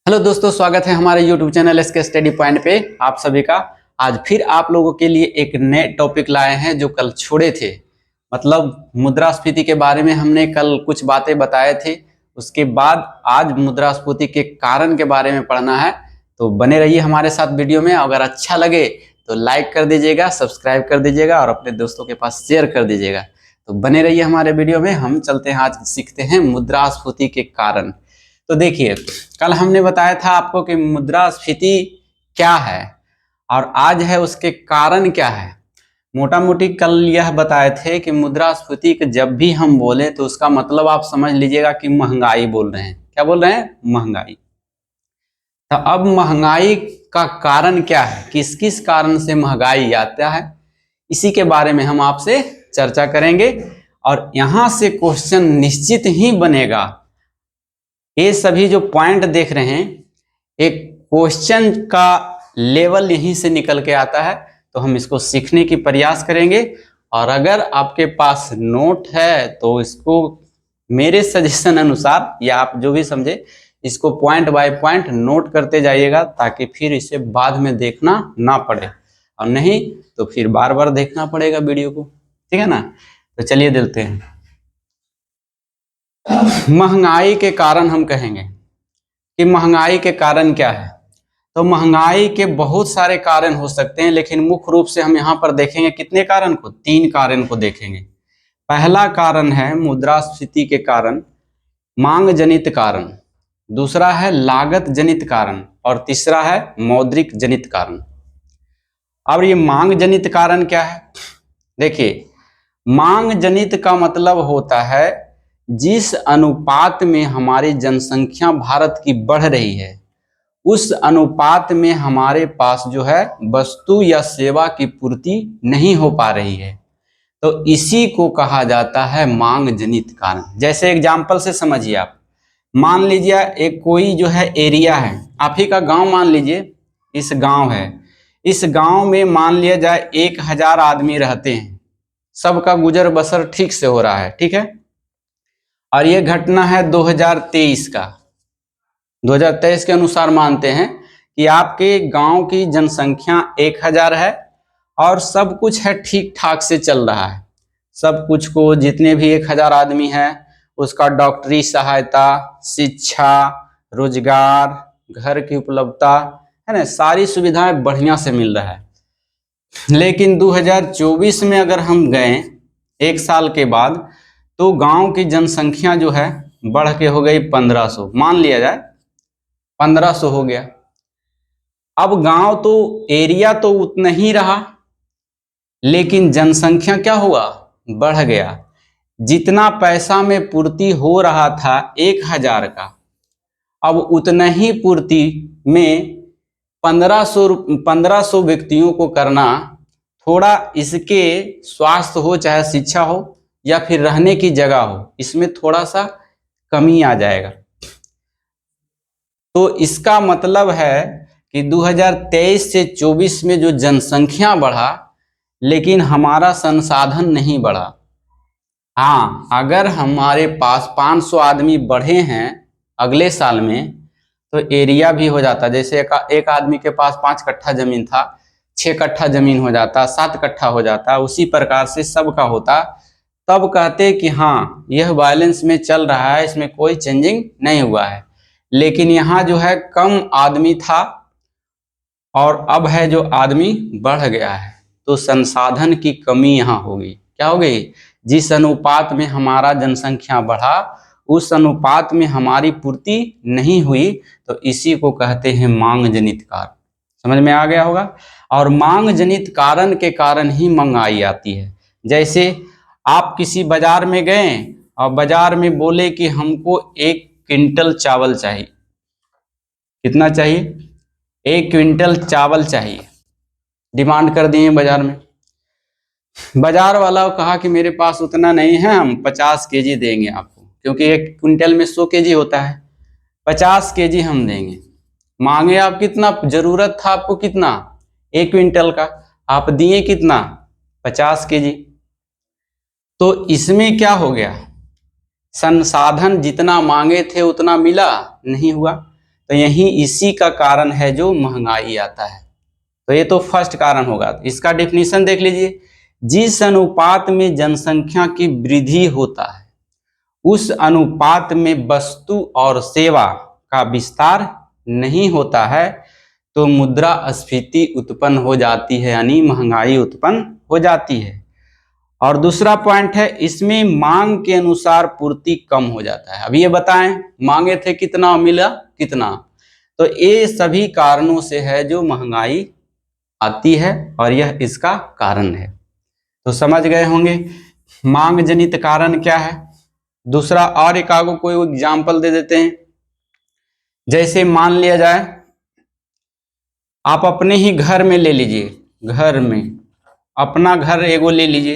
Hello दोस्तों, स्वागत है हमारे YouTube channel SK study point पे आप सभी का। आज फिर आप लोगों के लिए एक नए टॉपिक लाए हैं जो कल छोड़े थे। मतलब मुद्रास्फीति के बारे में हमने कल कुछ बातें बताए थे। उसके बाद आज मुद्रास्फीति के कारण के बारे में पढ़ना है, तो बने रहिए हमारे साथ वीडियो में। अगर अच्छा लगे तो लाइक कर दीजिएगा, सब्सक्राइब कर दीजिएगा और अपने दोस्तों के पास शेयर कर दीजिएगा। तो बने रहिए हमारे वीडियो में। हम चलते हैं, आज सीखते हैं मुद्रास्फीति के कारण। तो देखिए, कल हमने बताया था आपको कि मुद्रास्फीति क्या है और आज है उसके कारण क्या है। मोटा मोटी कल यह बताए थे कि मुद्रास्फीति के जब भी हम बोले तो उसका मतलब आप समझ लीजिएगा कि महंगाई बोल रहे हैं। क्या बोल रहे हैं? महंगाई। तो अब महंगाई का कारण क्या है, किस किस कारण से महंगाई आता है, इसी के बारे में हम आपसे चर्चा करेंगे। और यहां से क्वेश्चन निश्चित ही बनेगा। ये सभी जो पॉइंट देख रहे हैं, एक क्वेश्चन का लेवल यहीं से निकल के आता है। तो हम इसको सीखने की प्रयास करेंगे। और अगर आपके पास नोट है तो इसको मेरे सजेशन अनुसार या आप जो भी समझे इसको पॉइंट बाय पॉइंट नोट करते जाइएगा, ताकि फिर इसे बाद में देखना ना पड़े, और नहीं तो फिर बार बार देखना पड़ेगा वीडियो को। ठीक है ना? तो चलिए देखते हैं। महंगाई के कारण हम कहेंगे कि महंगाई के कारण क्या है। तो महंगाई के बहुत सारे कारण हो सकते हैं, लेकिन मुख्य रूप से हम यहाँ पर देखेंगे कितने कारण को, 3 कारण को देखेंगे। पहला कारण है मुद्रास्फीति के कारण मांग जनित कारण, दूसरा है लागत जनित कारण और तीसरा है मौद्रिक जनित कारण। अब ये मांग जनित कारण क्या है? देखिए, मांग जनित का मतलब होता है जिस अनुपात में हमारी जनसंख्या भारत की बढ़ रही है, उस अनुपात में हमारे पास जो है वस्तु या सेवा की पूर्ति नहीं हो पा रही है, तो इसी को कहा जाता है मांग जनित कारण। जैसे एग्जाम्पल से समझिए आप, मान लीजिए एक कोई जो है एरिया है, आप ही का गांव मान लीजिए, इस गांव है, इस गांव में मान लिया जाए 1000 आदमी रहते हैं, सबका गुजर बसर ठीक से हो रहा है, ठीक है। और ये घटना है 2023 का। 2023 के अनुसार मानते हैं कि आपके गांव की जनसंख्या 1000 है और सब कुछ है, ठीक ठाक से चल रहा है। सब कुछ को, जितने भी 1000 आदमी हैं उसका डॉक्टरी सहायता, शिक्षा, रोजगार, घर की उपलब्धता है ना, सारी सुविधाएं बढ़िया से मिल रहा है। लेकिन 2024 में अगर हम गए, एक साल के बाद, तो गांव की जनसंख्या जो है बढ़ के हो गई 1500, मान लिया जाए 1500 हो गया। अब गांव तो एरिया तो उतना ही रहा, लेकिन जनसंख्या क्या हुआ? बढ़ गया। जितना पैसा में पूर्ति हो रहा था 1000 का, अब उतना ही पूर्ति में 1500 व्यक्तियों को करना, थोड़ा इसके स्वास्थ्य हो, चाहे शिक्षा हो या फिर रहने की जगह हो, इसमें थोड़ा सा कमी आ जाएगा। तो इसका मतलब है कि 2023 से 24 में जो जनसंख्या बढ़ा, लेकिन हमारा संसाधन नहीं बढ़ा। हाँ, अगर हमारे पास 500 आदमी बढ़े हैं अगले साल में, तो एरिया भी हो जाता। जैसे एक आदमी के पास 5 कट्ठा जमीन था, 6 कट्ठा जमीन हो जाता, 7 कट्ठा हो जाता, उसी प्रकार से सबका होता। तब कहते कि हाँ, यह बैलेंस में चल रहा है, इसमें कोई चेंजिंग नहीं हुआ है। लेकिन यहाँ जो है कम आदमी था और अब है जो आदमी बढ़ गया है, तो संसाधन की कमी यहाँ होगी। क्या हो गई? जिस अनुपात में हमारा जनसंख्या बढ़ा, उस अनुपात में हमारी पूर्ति नहीं हुई, तो इसी को कहते हैं मांग जनित कारण। समझ में आ गया होगा। और मांग जनित कारण के कारण ही महंगाई आती है। जैसे आप किसी बाजार में गए और बाजार में बोले कि हमको 1 क्विंटल चावल चाहिए। कितना चाहिए? 1 क्विंटल चावल चाहिए, डिमांड कर दिए बाजार में। बाजार वाला कहा कि मेरे पास उतना नहीं है, हम 50 केजी देंगे आपको, क्योंकि 1 क्विंटल में 100 केजी होता है। 50 केजी हम देंगे। मांगे आप कितना? जरूरत था आपको कितना? 1 क्विंटल का, आप दिए कितना? 50 केजी। तो इसमें क्या हो गया? संसाधन जितना मांगे थे उतना मिला नहीं हुआ। तो यही इसी का कारण है जो महंगाई आता है। तो ये तो फर्स्ट कारण होगा। इसका डेफिनेशन देख लीजिए, जिस अनुपात में जनसंख्या की वृद्धि होता है उस अनुपात में वस्तु और सेवा का विस्तार नहीं होता है तो मुद्रास्फीति उत्पन्न हो जाती है, यानी महंगाई उत्पन्न हो जाती है। और दूसरा पॉइंट है, इसमें मांग के अनुसार पूर्ति कम हो जाता है। अब ये बताएं, मांगे थे कितना, मिला कितना, तो ये सभी कारणों से है जो महंगाई आती है और यह इसका कारण है। तो समझ गए होंगे मांग जनित कारण क्या है। दूसरा और एक आगो कोई एग्जाम्पल दे देते हैं। जैसे मान लिया जाए आप अपने ही घर में ले लीजिए, घर में अपना घर एगो ले लीजिए।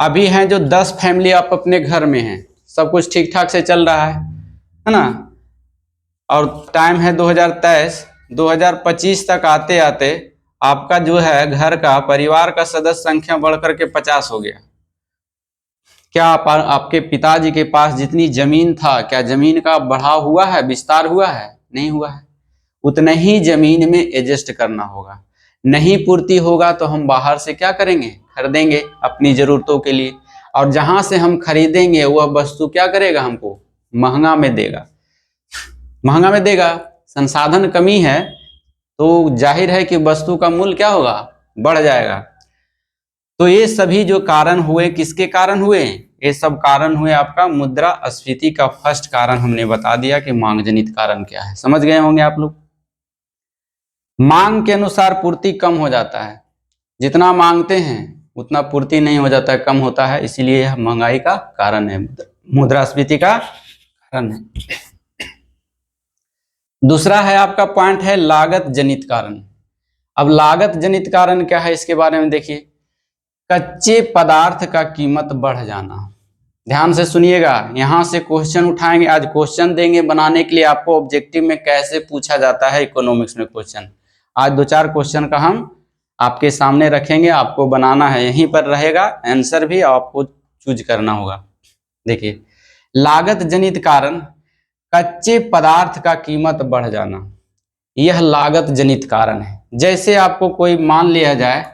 अभी हैं जो 10 फैमिली आप अपने घर में हैं, सब कुछ ठीक ठाक से चल रहा है ना। और टाइम है 2023, 2025 तक आते आते आपका जो है घर का परिवार का सदस्य संख्या बढ़कर के 50 हो गया। क्या आपके पिताजी के पास जितनी जमीन था, क्या जमीन का बढ़ाव हुआ है, विस्तार हुआ है? नहीं हुआ है। उतने ही जमीन में एडजस्ट करना होगा। नहीं पूर्ति होगा तो हम बाहर से क्या करेंगे, खरीदेंगे अपनी जरूरतों के लिए। और जहां से हम खरीदेंगे वह वस्तु क्या करेगा, हमको महंगा में देगा, महंगा में देगा। संसाधन कमी है तो जाहिर है कि वस्तु का मूल्य क्या होगा, बढ़ जाएगा। तो ये सभी जो कारण हुए किसके कारण हुए, ये सब कारण हुए आपका मुद्रास्फीति का। फर्स्ट कारण हमने बता दिया कि मांग जनित कारण क्या है, समझ गए होंगे आप लोग। मांग के अनुसार पूर्ति कम हो जाता है, जितना मांगते हैं उतना पूर्ति नहीं हो जाता है, कम होता है, इसीलिए यह महंगाई का कारण है, मुद्रास्फीति का कारण है। दूसरा है आपका पॉइंट है लागत जनित कारण। अब लागत जनित कारण क्या है इसके बारे में देखिए। कच्चे पदार्थ का कीमत बढ़ जाना। ध्यान से सुनिएगा, यहां से क्वेश्चन उठाएंगे, आज क्वेश्चन देंगे बनाने के लिए आपको ऑब्जेक्टिव में कैसे पूछा जाता है इकोनॉमिक्स में क्वेश्चन। आज 2-4 क्वेश्चन का हम आपके सामने रखेंगे, आपको बनाना है, यहीं पर रहेगा आंसर भी, आपको चूज करना होगा। देखिए लागत जनित कारण, कच्चे पदार्थ का कीमत बढ़ जाना, यह लागत जनित कारण है। जैसे आपको कोई मान लिया जाए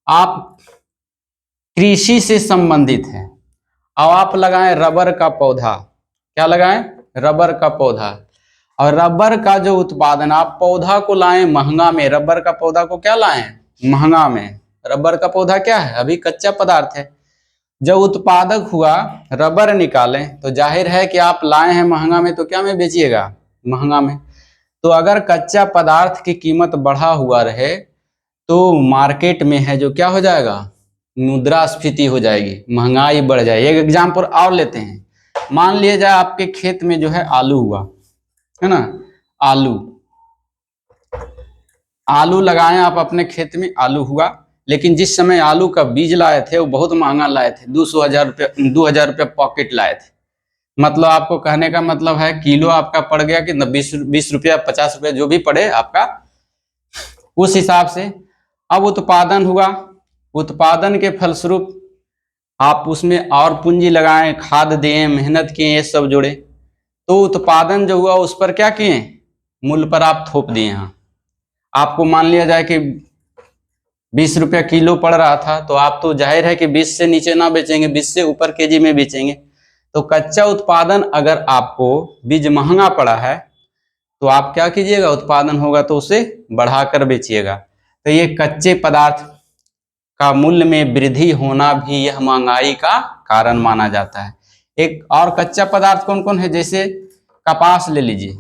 आप कृषि से संबंधित है, अब आप लगाएं रबर का पौधा, क्या लगाएं, रबर का पौधा। और रबर का जो उत्पादन, आप पौधा को लाएं महंगा में, रबर का पौधा को क्या लाएं, महंगा में। रबर का पौधा क्या है, अभी कच्चा पदार्थ है। जब उत्पादक हुआ, रबर निकालें, तो जाहिर है कि आप लाए हैं महंगा में, तो क्या में बेचिएगा, महंगा में। तो अगर कच्चा पदार्थ की कीमत बढ़ा हुआ रहे तो मार्केट में है जो क्या हो जाएगा, मुद्रास्फीति हो जाएगी, महंगाई बढ़ जाएगी। एक एग्जाम्पल और लेते हैं, मान लिया जाए आपके खेत में जो है आलू हुआ है ना, आलू लगाएं आप अपने खेत में, आलू हुआ, लेकिन जिस समय आलू का बीज लाए थे वो बहुत महंगा लाए थे, 200,000 रुपये, 2,000 रुपये पॉकेट लाए थे। मतलब आपको कहने का मतलब है किलो आपका पड़ गया कि 20 रुपया 50 रुपया जो भी पड़े आपका, उस हिसाब से। अब उत्पादन हुआ, उत्पादन के फलस्वरूप आप उसमें और पूंजी लगाएं, खाद दें, मेहनत किए, ये सब जोड़े, तो उत्पादन जो हुआ उस पर क्या किए, मूल्य पर आप थोप दिए। यहाँ आपको मान लिया जाए कि 20 रुपया किलो पड़ रहा था, तो आप तो जाहिर है कि 20 से नीचे ना बेचेंगे, 20 से ऊपर केजी में बेचेंगे। तो कच्चा उत्पादन अगर आपको बीज महंगा पड़ा है तो आप क्या कीजिएगा, उत्पादन होगा तो उसे बढ़ाकर बेचिएगा। तो ये कच्चे पदार्थ का मूल्य में वृद्धि होना भी यह महंगाई का कारण माना जाता है। एक और कच्चा पदार्थ कौन कौन है, जैसे कपास ले लीजिए,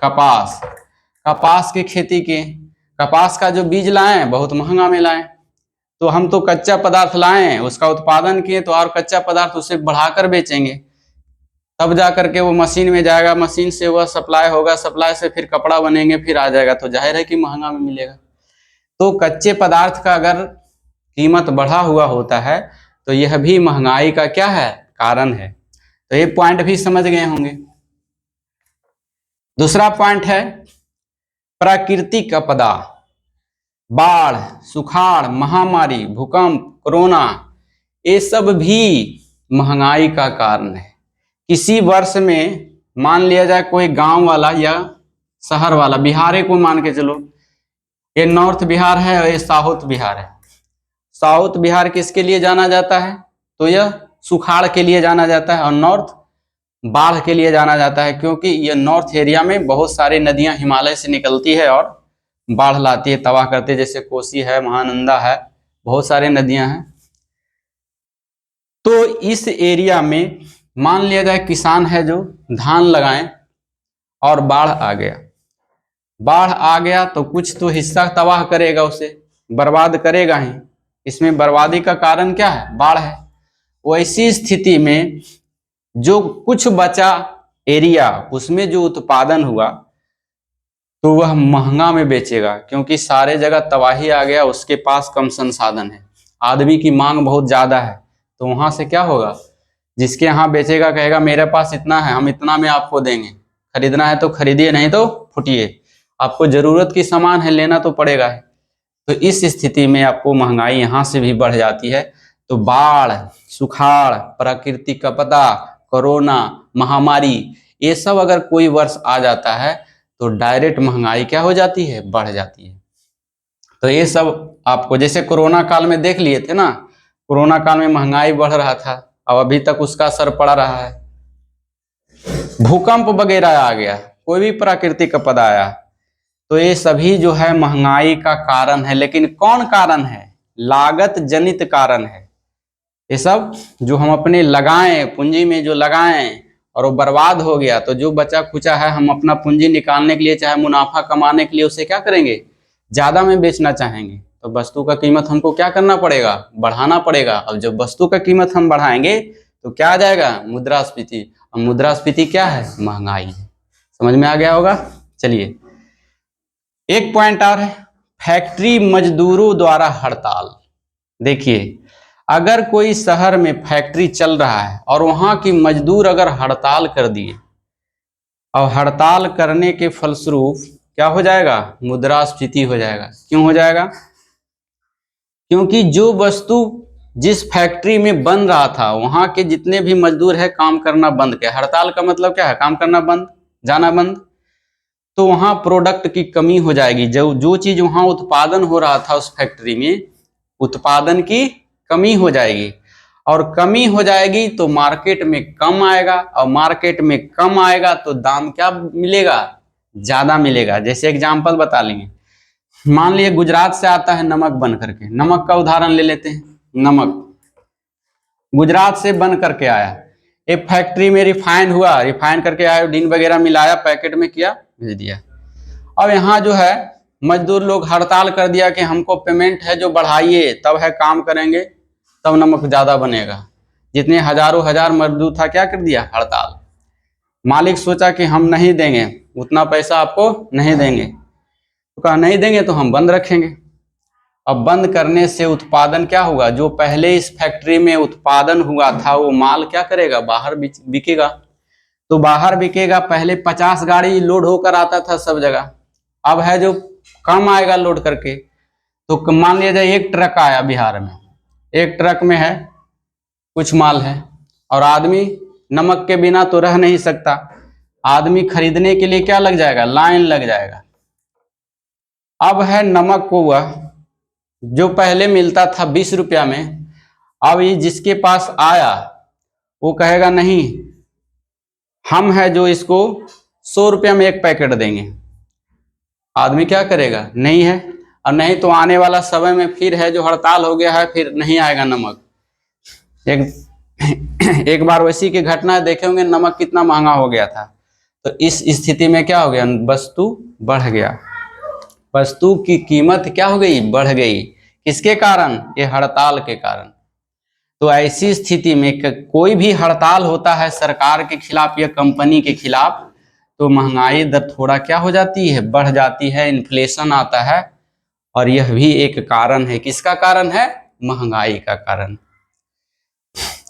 कपास की खेती के, कपास का जो बीज लाएं बहुत महंगा में लाएं, तो हम तो कच्चा पदार्थ लाएं, उसका उत्पादन किए, तो और कच्चा पदार्थ उसे बढ़ाकर बेचेंगे, तब जा करके वो मशीन में जाएगा, मशीन से वह सप्लाई होगा, सप्लाई से फिर कपड़ा बनेंगे, फिर आ जाएगा, तो जाहिर है कि महंगा में मिलेगा। तो कच्चे पदार्थ का अगर कीमत बढ़ा हुआ होता है तो यह भी महंगाई का क्या है, कारण है। तो ये पॉइंट भी समझ गए होंगे। दूसरा पॉइंट है प्राकृतिक आपदा, बाढ़, सुखाड़, महामारी, भूकंप, कोरोना, ये सब भी महंगाई का कारण है। किसी वर्ष में मान लिया जाए कोई गांव वाला या शहर वाला, बिहार को मान के चलो, ये नॉर्थ बिहार है और ये साउथ बिहार है। साउथ बिहार किसके लिए जाना जाता है? तो यह सुखाड़ के लिए जाना जाता है, और नॉर्थ बाढ़ के लिए जाना जाता है, क्योंकि यह नॉर्थ एरिया में बहुत सारी नदियां हिमालय से निकलती है और बाढ़ लाती है, तबाह करती है, जैसे कोसी है, महानंदा है, बहुत सारी नदियां हैं। तो इस एरिया में मान लिया जाए किसान है जो धान लगाएं और बाढ़ आ गया, बाढ़ आ गया तो कुछ तो हिस्सा तबाह करेगा, उसे बर्बाद करेगा ही। इसमें बर्बादी का कारण क्या है? बाढ़ है। वैसी स्थिति में जो कुछ बचा एरिया, उसमें जो उत्पादन हुआ तो वह महंगा में बेचेगा, क्योंकि सारे जगह तबाही आ गया, उसके पास कम संसाधन है, आदमी की मांग बहुत ज्यादा है। तो वहां से क्या होगा? जिसके यहाँ बेचेगा कहेगा मेरे पास इतना है, हम इतना में आपको देंगे, खरीदना है तो खरीदिए, नहीं तो फुटिए, आपको जरूरत की सामान है, लेना तो पड़ेगा है। तो इस स्थिति में आपको महंगाई यहाँ से भी बढ़ जाती है। तो बाढ़, सुखाड़, प्राकृतिक आपदा, कोरोना, महामारी, ये सब अगर कोई वर्ष आ जाता है तो डायरेक्ट महंगाई क्या हो जाती है? बढ़ जाती है। तो ये सब आपको, जैसे कोरोना काल में देख लिए थे ना, कोरोना काल में महंगाई बढ़ रहा था, अब अभी तक उसका असर पड़ रहा है। भूकंप वगैरह आ गया, कोई भी प्राकृतिक आपदा आया, तो ये सभी जो है महंगाई का कारण है। लेकिन कौन कारण है? लागत जनित कारण है। ये सब जो हम अपने लगाएं, पूंजी में जो लगाएं और वो बर्बाद हो गया, तो जो बचा खुचा है, हम अपना पूंजी निकालने के लिए, चाहे मुनाफा कमाने के लिए, उसे क्या करेंगे? ज्यादा में बेचना चाहेंगे। तो वस्तु का कीमत हमको क्या करना पड़ेगा? बढ़ाना पड़ेगा। अब जब वस्तु का कीमत हम बढ़ाएंगे तो क्या आ जाएगा? मुद्रास्फीति। अब मुद्रास्फीति क्या है? महंगाई है। समझ में आ गया होगा? चलिए एक पॉइंट और है, फैक्ट्री मजदूरों द्वारा हड़ताल। देखिए, अगर कोई शहर में फैक्ट्री चल रहा है और वहां की मजदूर अगर हड़ताल कर दिए, और हड़ताल करने के फलस्वरूप क्या हो जाएगा? मुद्रास्फीति हो जाएगा। क्यों हो जाएगा? क्योंकि जो वस्तु जिस फैक्ट्री में बन रहा था, वहां के जितने भी मजदूर है काम करना बंद किया। हड़ताल का मतलब क्या है? काम करना बंद, जाना बंद। तो वहां प्रोडक्ट की कमी हो जाएगी। जो चीज वहां उत्पादन हो रहा था उस फैक्ट्री में, उत्पादन की कमी हो जाएगी, और कमी हो जाएगी तो मार्केट में कम आएगा, और मार्केट में कम आएगा तो दाम क्या मिलेगा? ज्यादा मिलेगा। जैसे एग्जांपल बता लेंगे, मान लीजिए गुजरात से आता है नमक बन करके, नमक का उदाहरण ले लेते हैं। नमक गुजरात से बन करके आया, एक फैक्ट्री में रिफाइंड हुआ, रिफाइंड करके आयोडीन वगैरह मिलाया, पैकेट में किया, भेज दिया। अब यहाँ जो है मजदूर लोग हड़ताल कर दिया कि हमको पेमेंट है जो बढ़ाइए, तब है काम करेंगे, तब नमक ज्यादा बनेगा। जितने हजारों हजार मजदूर था, क्या कर दिया? हड़ताल। मालिक सोचा कि हम नहीं देंगे, उतना पैसा आपको नहीं देंगे, तो कहा नहीं देंगे तो हम बंद रखेंगे। अब बंद करने से उत्पादन क्या होगा? जो पहले इस फैक्ट्री में उत्पादन हुआ था वो माल क्या करेगा? बाहर बिकेगा। तो बाहर बिकेगा, पहले 50 गाड़ी लोड होकर आता था सब जगह, अब है जो कम आएगा लोड करके। तो मान लिया जाए एक ट्रक आया बिहार में, एक ट्रक में है कुछ माल है, और आदमी नमक के बिना तो रह नहीं सकता, आदमी खरीदने के लिए क्या लग जाएगा? लाइन लग जाएगा। अब है नमक को वह जो पहले मिलता था 20 रुपया में, अब ये जिसके पास आया वो कहेगा नहीं, हम है जो इसको 100 रुपया में एक पैकेट देंगे। आदमी क्या करेगा? नहीं है, और नहीं तो आने वाला समय में फिर है जो हड़ताल हो गया है, फिर नहीं आएगा नमक। एक बार वैसी की घटना देखे होंगे, नमक कितना महंगा हो गया था। तो इस स्थिति में क्या हो गया? वस्तु बढ़ गया, वस्तु की कीमत क्या हो गई? बढ़ गई। किसके कारण? ये हड़ताल के कारण। तो ऐसी स्थिति में कोई भी हड़ताल होता है सरकार के खिलाफ या कंपनी के खिलाफ, तो महंगाई दर थोड़ा क्या हो जाती है? बढ़ जाती है, इन्फ्लेशन आता है, और यह भी एक कारण है। किसका कारण है? महंगाई का कारण।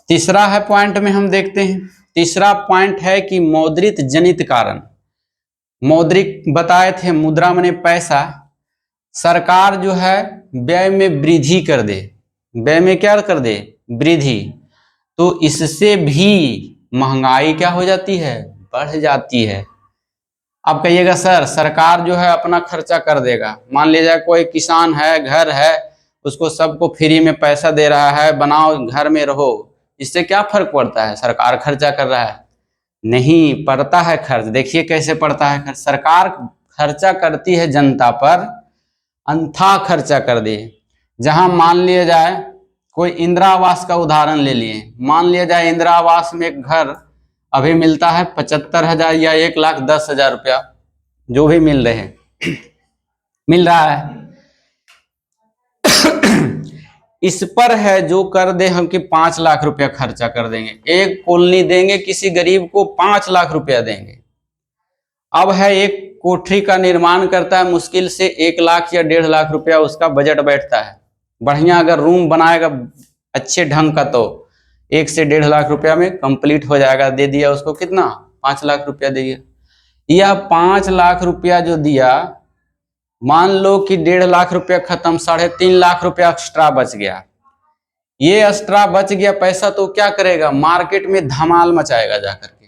तीसरा है पॉइंट में हम देखते हैं, तीसरा पॉइंट है कि मौद्रिक जनित कारण। मौद्रिक बताए थे, मुद्रा माने पैसा। सरकार जो है व्यय में वृद्धि कर दे, व्यय में क्या कर दे? वृद्धि। तो इससे भी महंगाई क्या हो जाती है, बढ़ जाती है। अब कहिएगा सर सरकार जो है अपना खर्चा कर देगा, मान लीजिए कोई किसान है, घर है, उसको सबको फ्री में पैसा दे रहा है, बनाओ घर में रहो, इससे क्या फर्क पड़ता है, सरकार खर्चा कर रहा है, नहीं पड़ता है खर्च। देखिए कैसे पड़ता है खर्च, सरकार खर्चा करती है जनता पर, अंधा खर्चा कर दी। जहां मान लिया जाए कोई इंदिरा आवास का उदाहरण ले लिए, मान लिया जाए इंदिरा आवास में एक घर अभी मिलता है 75,000 या 1,10,000 रुपया, जो भी मिल रहे हैं मिल रहा है। इस पर है जो कर दे हम कि 5 लाख रुपया खर्चा कर देंगे, एक कॉलोनी देंगे किसी गरीब को 5 लाख रुपया देंगे। अब है एक कोठरी का निर्माण करता है, मुश्किल से 1 लाख या 1.5 लाख रुपया उसका बजट बैठता है, बढ़िया अगर रूम बनाएगा अच्छे ढंग का तो 1 से 1.5 लाख रुपया में कंप्लीट हो जाएगा। दे दिया उसको कितना, 5 लाख रुपया दे दिया। यह 5 लाख रुपया जो दिया, मान लो कि 1.5 लाख रुपया खत्म, 3.5 लाख रुपया एक्स्ट्रा बच गया। ये एक्स्ट्रा बच गया पैसा तो क्या करेगा, मार्केट में धमाल मचाएगा जाकर के।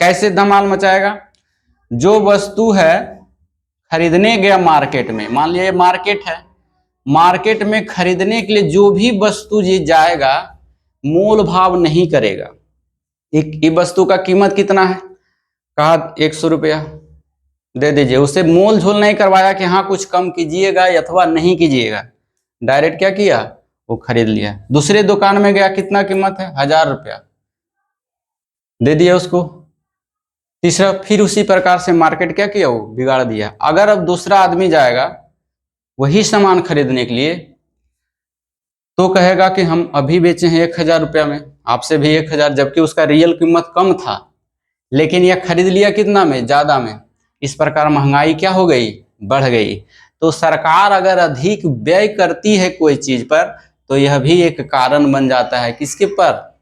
कैसे धमाल मचाएगा, जो वस्तु है खरीदने गया मार्केट में, मान लिया ये मार्केट है, मार्केट में खरीदने के लिए जो भी वस्तु ये जाएगा मोल भाव नहीं करेगा। ये वस्तु का कीमत कितना है, कहा 100 रुपया दे दीजिए, उसे मोल झोल नहीं करवाया कि हाँ कुछ कम कीजिएगा अथवा नहीं कीजिएगा, डायरेक्ट क्या किया, वो खरीद लिया। दूसरे दुकान में गया, कितना कीमत है, 1,000 रुपया दे दिया उसको। तीसरा फिर उसी प्रकार से मार्केट क्या किया, वो बिगाड़ दिया। अगर अब दूसरा आदमी जाएगा वही सामान खरीदने के लिए तो कहेगा कि हम अभी बेचे हैं 1,000 रुपया में, आपसे भी 1,000, जबकि उसका रियल कीमत कम था, लेकिन यह खरीद लिया कितना में, ज्यादा में। इस प्रकार महंगाई क्या हो गई, बढ़ गई। तो सरकार अगर अधिक व्यय करती है कोई चीज पर तो यह भी एक कारण बन जाता है, किसके पर,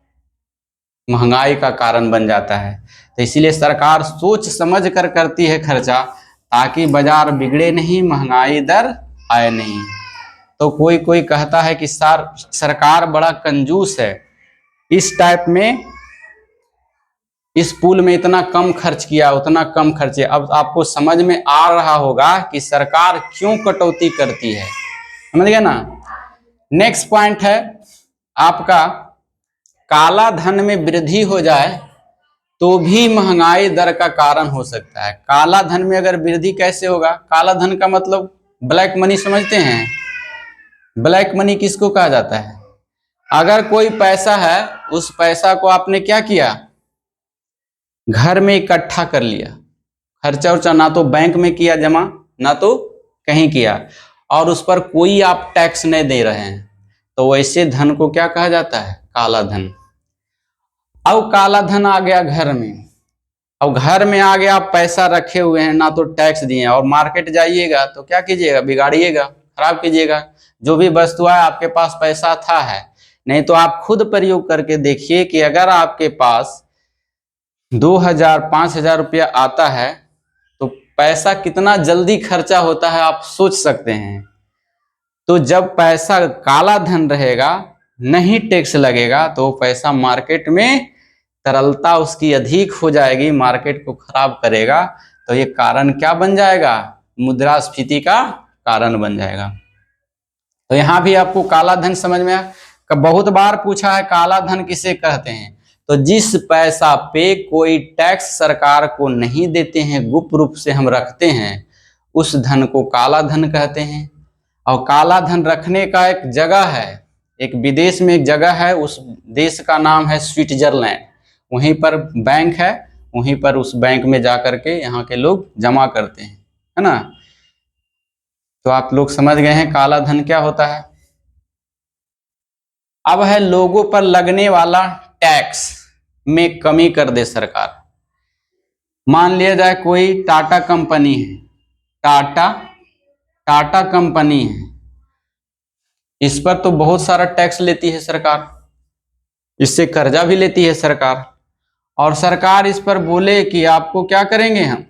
महंगाई का कारण बन जाता है। तो इसीलिए सरकार सोच समझ कर करती है खर्चा, ताकि बाजार बिगड़े नहीं, महंगाई दर आए नहीं। तो कोई कोई कहता है कि सरकार बड़ा कंजूस है, इस टाइप में इस पुल में इतना कम खर्च किया, उतना कम खर्चे। अब आपको समझ में आ रहा होगा कि सरकार क्यों कटौती करती है, समझ गए ना। नेक्स्ट पॉइंट है आपका, काला धन में वृद्धि हो जाए तो भी महंगाई दर का कारण हो सकता है। काला धन में अगर वृद्धि कैसे होगा, काला धन का मतलब ब्लैक मनी समझते हैं, ब्लैक मनी किसको कहा जाता है, अगर कोई पैसा है उस पैसा को आपने क्या किया, घर में इकट्ठा कर लिया, खर्चा उर्चा ना तो बैंक में किया जमा, ना तो कहीं किया, और उस पर कोई आप टैक्स नहीं दे रहे हैं, तो वैसे धन को क्या कहा जाता है, काला धन। अब काला धन आ गया घर में, अब घर में आ गया, आप पैसा रखे हुए हैं, ना तो टैक्स दिए, और मार्केट जाइएगा तो क्या कीजिएगा, बिगाड़िएगा, खराब कीजिएगा। जो भी वस्तु है आपके पास पैसा था है, नहीं तो आप खुद प्रयोग करके देखिए कि अगर आपके पास 2,000 5,000 रुपया आता है तो पैसा कितना जल्दी खर्चा होता है, आप सोच सकते हैं। तो जब पैसा काला धन रहेगा, नहीं टैक्स लगेगा, तो पैसा मार्केट में तरलता उसकी अधिक हो जाएगी, मार्केट को खराब करेगा। तो ये कारण क्या बन जाएगा, मुद्रास्फीति का कारण बन जाएगा। तो यहां भी आपको काला धन समझ में आया। बहुत बार पूछा है काला धन किसे कहते हैं, तो जिस पैसा पे कोई टैक्स सरकार को नहीं देते हैं, गुप्त रूप से हम रखते हैं, उस धन को काला धन कहते हैं। और काला धन रखने का एक जगह है, एक विदेश में एक जगह है, उस देश का नाम है स्विट्जरलैंड, वहीं पर बैंक है, वहीं पर उस बैंक में जाकर के यहाँ के लोग जमा करते हैं, है ना। तो आप लोग समझ गए हैं काला धन क्या होता है। अब है लोगों पर लगने वाला टैक्स में कमी कर दे सरकार। मान लिया जाए कोई टाटा कंपनी है, टाटा कंपनी है, इस पर तो बहुत सारा टैक्स लेती है सरकार, इससे कर्जा भी लेती है सरकार, और सरकार इस पर बोले कि आपको क्या करेंगे, हम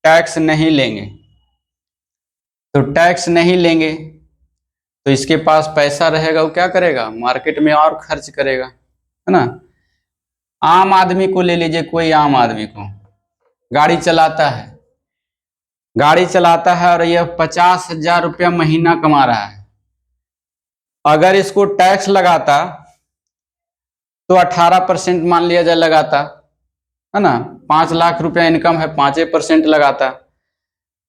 टैक्स नहीं लेंगे। तो टैक्स नहीं लेंगे तो इसके पास पैसा रहेगा, वो क्या करेगा, मार्केट में और खर्च करेगा, है ना। आम आदमी को ले लीजिए, कोई आम आदमी को गाड़ी चलाता है और यह 50,000 रुपया महीना कमा रहा है। अगर इसको टैक्स लगाता तो 18% मान लिया जाए लगाता, है ना। 5 लाख रुपया इनकम है, 5% लगाता।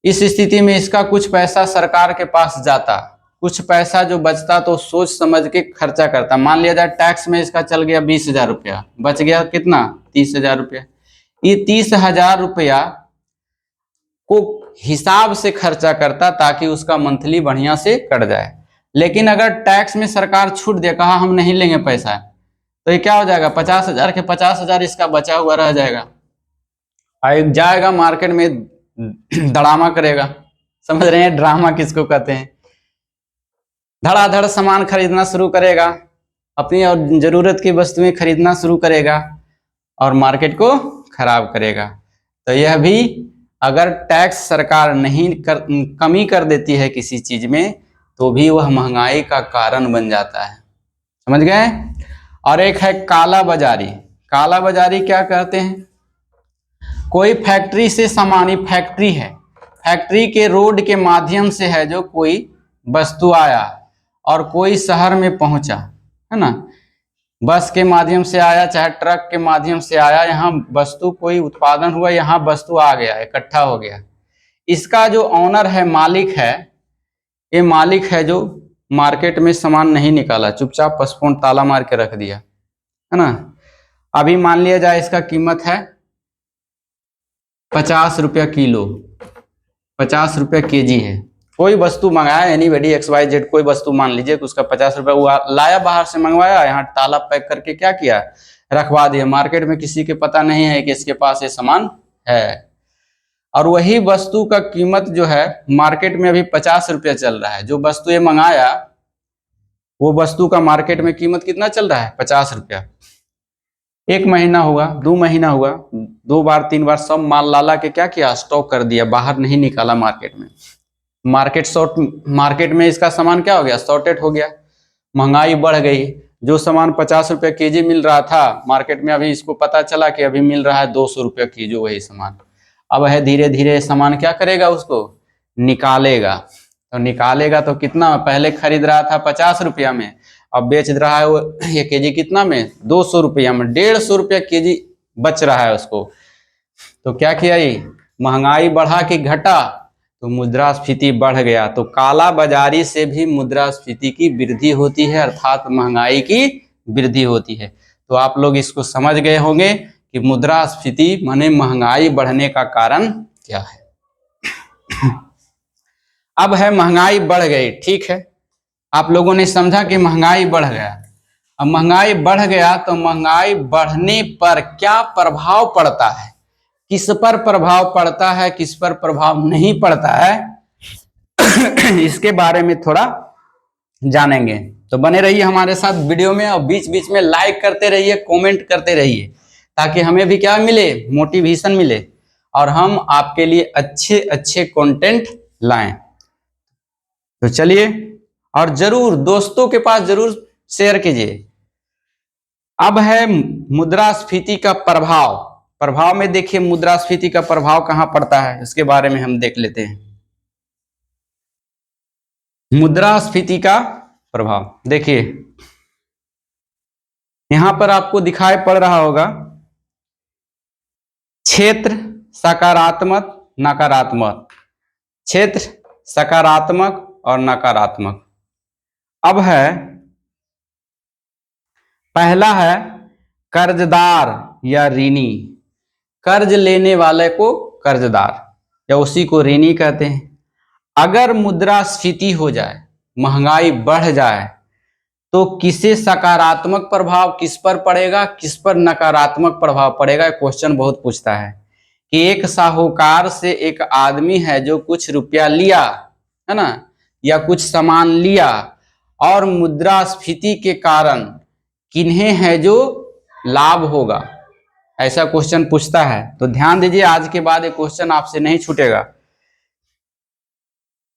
इस स्थिति में इसका कुछ पैसा सरकार के पास जाता, कुछ पैसा जो बचता तो सोच समझ के खर्चा करता। मान लिया जाए टैक्स में इसका चल गया 20,000 रुपया, बच गया कितना, 30,000 रुपया। ये 30,000 रुपया को हिसाब से खर्चा करता ताकि उसका मंथली बढ़िया से कट जाए। लेकिन अगर टैक्स में सरकार छूट दे, कहा हम नहीं लेंगे पैसा, तो ये क्या हो जाएगा, 50,000 के 50,000 इसका बचा हुआ रह जाएगा। जाएगा मार्केट में ड्रामा करेगा, समझ रहे हैं ड्रामा किसको कहते हैं। धड़ाधड़ सामान खरीदना शुरू करेगा, अपनी और जरूरत की वस्तुएं खरीदना शुरू करेगा और मार्केट को खराब करेगा। तो यह भी अगर टैक्स सरकार कमी कर देती है किसी चीज में, तो भी वह महंगाई का कारण बन जाता है, समझ गए। और एक है काला बाजारी। काला बाजारी क्या कहते हैं, कोई फैक्ट्री से सामान, फैक्ट्री है, फैक्ट्री के रोड के माध्यम से है जो कोई वस्तु आया और कोई शहर में पहुंचा, है ना, बस के माध्यम से आया चाहे ट्रक के माध्यम से आया, यहाँ वस्तु कोई उत्पादन हुआ, यहाँ वस्तु आ गया, इकट्ठा हो गया। इसका जो ऑनर है, मालिक है, ये मालिक है जो मार्केट में सामान नहीं निकाला, चुपचाप पसपोन ताला मार के रख दिया, है ना। अभी मान लिया जाए इसका कीमत है 50 रुपया किलो, 50 रुपया केजी है। कोई वस्तु मंगाया, एनीबॉडी XYZ कोई वस्तु मान लीजिए कि उसका 50 रुपया वो लाया, बाहर से मंगवाया, यहाँ ताला पैक करके क्या किया, रखवा दिया। मार्केट में किसी के पता नहीं है कि इसके पास ये सामान है। और वही वस्तु का कीमत जो है मार्केट में अभी 50 रुपया चल रहा है। जो वस्तु ये मंगाया वो वस्तु का मार्केट में कीमत कितना चल रहा है, 50 रुपया। 1 महीना हुआ, 2 महीना हुआ, 2 बार 3 बार सब माल लाला के क्या किया, स्टॉक कर दिया, बाहर नहीं निकाला मार्केट में। मार्केट में इसका सामान क्या हो गया, शॉर्टेज हो गया, महंगाई बढ़ गई। जो सामान 50 रुपया केजी मिल रहा था मार्केट में, अभी इसको पता चला कि अभी मिल रहा है 200 रुपया केजी वही सामान। अब है धीरे धीरे सामान क्या करेगा, उसको निकालेगा। तो निकालेगा तो कितना, पहले खरीद रहा था 50 रुपया में, अब बेच रहा है वो ये केजी कितना में, 200 रुपया में, 150 रुपया केजी बच रहा है उसको। तो क्या किया, ये महंगाई बढ़ा के घटा तो मुद्रास्फीति बढ़ गया। तो काला बाजारी से भी मुद्रास्फीति की वृद्धि होती है, अर्थात महंगाई की वृद्धि होती है। तो आप लोग इसको समझ गए होंगे कि मुद्रास्फीति माने महंगाई बढ़ने का कारण क्या है। अब है महंगाई बढ़ गई, ठीक है, आप लोगों ने समझा कि महंगाई बढ़ गया। अब महंगाई बढ़ गया तो महंगाई बढ़ने पर क्या प्रभाव पड़ता है, किस पर प्रभाव पड़ता है, किस पर प्रभाव नहीं पड़ता है इसके बारे में थोड़ा जानेंगे। तो बने रहिए हमारे साथ वीडियो में और बीच बीच में लाइक करते रहिए, कमेंट करते रहिए, ताकि हमें भी क्या मिले, मोटिवेशन मिले और हम आपके लिए अच्छे अच्छे कंटेंट लाएं। तो चलिए, और जरूर दोस्तों के पास जरूर शेयर कीजिए। अब है मुद्रास्फीति का प्रभाव में देखिए मुद्रास्फीति का प्रभाव कहां पड़ता है, इसके बारे में हम देख लेते हैं। मुद्रास्फीति का प्रभाव देखिए, यहां पर आपको दिखाई पड़ रहा होगा क्षेत्र सकारात्मक नकारात्मक, क्षेत्र सकारात्मक और नकारात्मक। अब है पहला है कर्जदार या ऋणी, कर्ज लेने वाले को कर्जदार या उसी को ऋणी कहते हैं। अगर मुद्रास्फीति हो जाए, महंगाई बढ़ जाए, तो किसे सकारात्मक प्रभाव किस पर पड़ेगा, किस पर नकारात्मक प्रभाव पड़ेगा, क्वेश्चन बहुत पूछता है कि एक साहूकार से एक आदमी है जो कुछ रुपया लिया, है ना, या कुछ सामान लिया, और मुद्रास्फीति के कारण किन्हें है जो लाभ होगा, ऐसा क्वेश्चन पूछता है। तो ध्यान दीजिए, आज के बाद ये क्वेश्चन आपसे नहीं छूटेगा।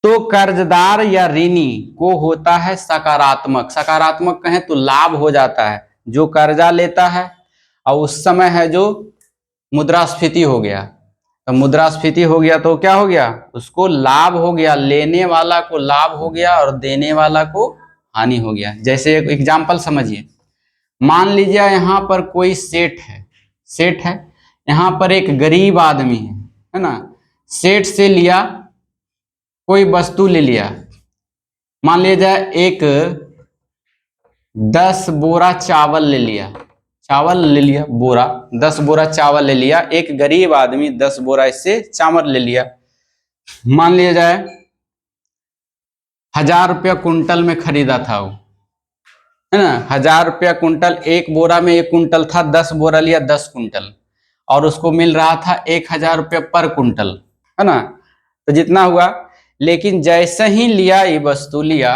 तो कर्जदार या ऋणी को होता है सकारात्मक, सकारात्मक कहें तो लाभ हो जाता है। जो कर्जा लेता है और उस समय है जो मुद्रास्फीति हो गया। तो मुद्रास्फीति हो गया तो क्या हो गया, उसको लाभ हो गया, लेने वाला को लाभ हो गया और देने वाला को हानि हो गया। जैसे एक एग्जाम्पल समझिए, मान लीजिए यहाँ पर कोई सेठ है, यहाँ पर एक गरीब आदमी है ना, सेठ से लिया, कोई वस्तु ले लिया, मान लिया जाए एक 10 बोरा चावल ले लिया, बोरा 10 बोरा चावल ले लिया, एक गरीब आदमी 10 बोरा इससे चावल ले लिया। मान लिया जाए 1000 रुपया कुंटल में खरीदा था वो, है ना, 1000 रुपया कुंटल, एक बोरा में 1 कुंटल था, 10 बोरा लिया 10 कुंटल, और उसको मिल रहा था 1000 रुपया पर कुंटल, है ना। तो जितना हुआ, लेकिन जैसे ही लिया ये वस्तु लिया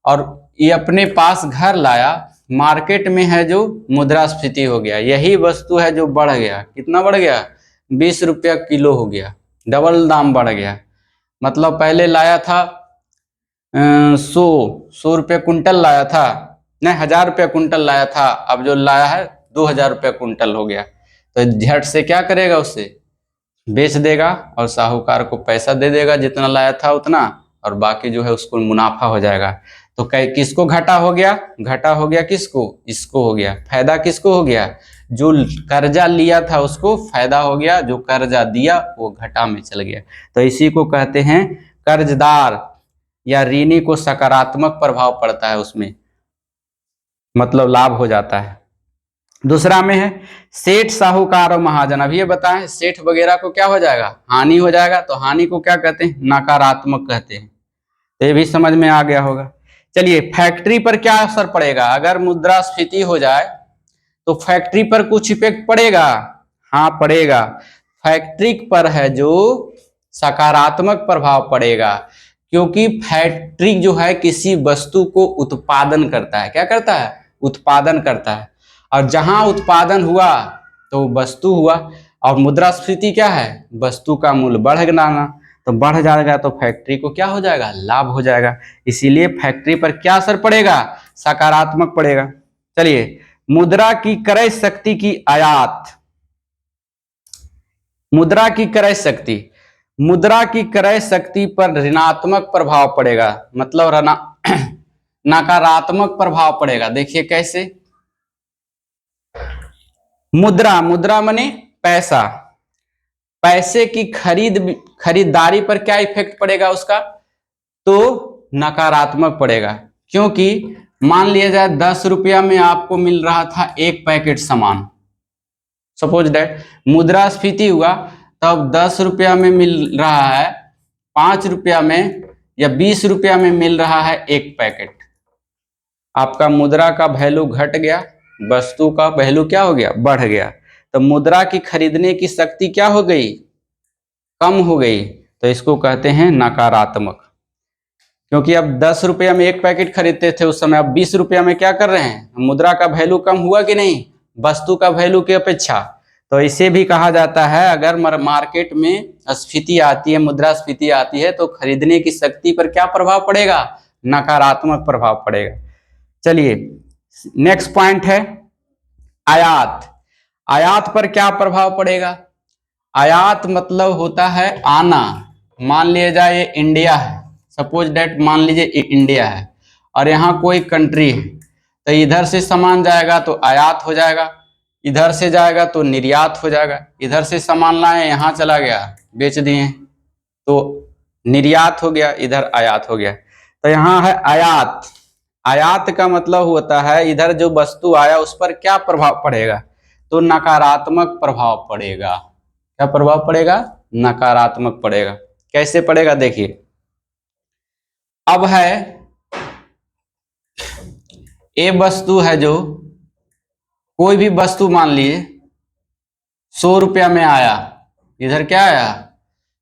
और ये अपने पास घर लाया, मार्केट में है जो मुद्रास्फीति हो गया, यही वस्तु है जो बढ़ गया। कितना बढ़ गया, 20 रुपया किलो हो गया, डबल दाम बढ़ गया। मतलब पहले लाया था 100 रुपये कुंटल लाया था, नहीं 1000 रुपया कुंटल लाया था, अब जो लाया है 2000 रुपया कुंटल हो गया। तो झट से क्या करेगा, उससे बेच देगा और साहूकार को पैसा दे देगा जितना लाया था उतना, और बाकी जो है उसको मुनाफा हो जाएगा। तो किसको घाटा हो गया, घाटा हो गया किसको, इसको हो गया। फायदा किसको हो गया, जो कर्जा लिया था उसको फायदा हो गया, जो कर्जा दिया वो घाटा में चल गया। तो इसी को कहते हैं कर्जदार या ऋणी को सकारात्मक प्रभाव पड़ता है, उसमें मतलब लाभ हो जाता है। दूसरा में है सेठ, साहूकार और महाजन। अब ये बताएं सेठ वगैरह को क्या हो जाएगा, हानि हो जाएगा। तो हानि को क्या कहते हैं, नकारात्मक कहते हैं। तो ये भी समझ में आ गया होगा। चलिए, फैक्ट्री पर क्या असर पड़ेगा, अगर मुद्रास्फीति हो जाए तो फैक्ट्री पर कुछ इफेक्ट पड़ेगा, हाँ पड़ेगा। फैक्ट्री पर है जो सकारात्मक प्रभाव पड़ेगा, क्योंकि फैक्ट्री जो है किसी वस्तु को उत्पादन करता है। क्या करता है, उत्पादन करता है, और जहां उत्पादन हुआ तो वस्तु हुआ, और मुद्रास्फीति क्या है, वस्तु का मूल्य बढ़ जाना, तो बढ़ जाएगा तो फैक्ट्री को क्या हो जाएगा, लाभ हो जाएगा। इसीलिए फैक्ट्री पर क्या असर पड़ेगा, सकारात्मक पड़ेगा। चलिए, मुद्रा की क्रय शक्ति की आयात, मुद्रा की क्रय शक्ति, मुद्रा की क्रय शक्ति पर ऋणात्मक प्रभाव पड़ेगा, मतलब नकारात्मक प्रभाव पड़ेगा। देखिए कैसे, मुद्रा माने पैसा, पैसे की खरीदारी पर क्या इफेक्ट पड़ेगा उसका, तो नकारात्मक पड़ेगा। क्योंकि मान लिया जाए 10 रुपया में आपको मिल रहा था एक पैकेट सामान, सपोज दैट मुद्रास्फीति हुआ तब 10 रुपया में मिल रहा है 5 रुपया में या 20 रुपया में मिल रहा है एक पैकेट। आपका मुद्रा का वैल्यू घट गया, वस्तु का वैल्यू क्या हो गया, बढ़ गया। तो मुद्रा की खरीदने की शक्ति क्या हो गई, कम हो गई। तो इसको कहते हैं नकारात्मक। क्योंकि अब 10 रुपया में एक पैकेट खरीदते थे उस समय, अब 20 रुपया में क्या कर रहे हैं, मुद्रा का वैल्यू कम हुआ कि नहीं, वस्तु का वैल्यू की अपेक्षा। तो इसे भी कहा जाता है, अगर मार्केट में स्फीति आती है, मुद्रास्फीति आती है, तो खरीदने की शक्ति पर क्या प्रभाव पड़ेगा, नकारात्मक प्रभाव पड़ेगा। चलिए, नेक्स्ट पॉइंट है आयात। आयात पर क्या प्रभाव पड़ेगा, आयात मतलब होता है आना। मान लिया जाए ये इंडिया है, सपोज दैट मान लीजिए इंडिया है और यहाँ कोई कंट्री है, तो इधर से सामान जाएगा तो आयात हो जाएगा, इधर से जाएगा तो निर्यात हो जाएगा। इधर से सामान लाए यहाँ चला गया बेच दिए तो निर्यात हो गया, इधर आयात हो गया। तो यहाँ है आयात। आयात का मतलब होता है इधर जो वस्तु आया उस पर क्या प्रभाव पड़ेगा, तो नकारात्मक प्रभाव पड़ेगा। क्या प्रभाव पड़ेगा, नकारात्मक पड़ेगा। कैसे पड़ेगा देखिए, अब है ये वस्तु है, जो कोई भी वस्तु मान लिए 100 रुपया में आया, इधर क्या आया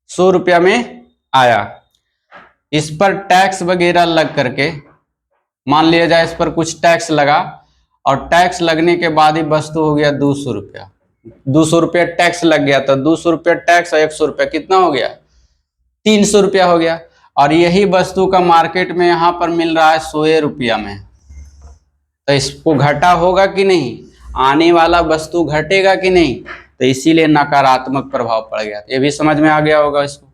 100 रुपया में आया, इस पर टैक्स वगैरह लग करके मान लिया जाए इस पर कुछ टैक्स लगा, और टैक्स लगने के बाद ही वस्तु हो गया 200 रुपया। 200 रुपया टैक्स लग गया, तो 200 रुपया टैक्स और 100 रुपया कितना हो गया, 300 रुपया हो गया। और यही वस्तु का मार्केट में यहाँ पर मिल रहा है 100 रुपया में, तो इसको घाटा होगा कि नहीं। आने वाला वस्तु घटेगा कि नहीं, तो इसीलिए नकारात्मक प्रभाव पड़ गया। ये भी समझ में आ गया होगा इसको।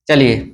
चलिए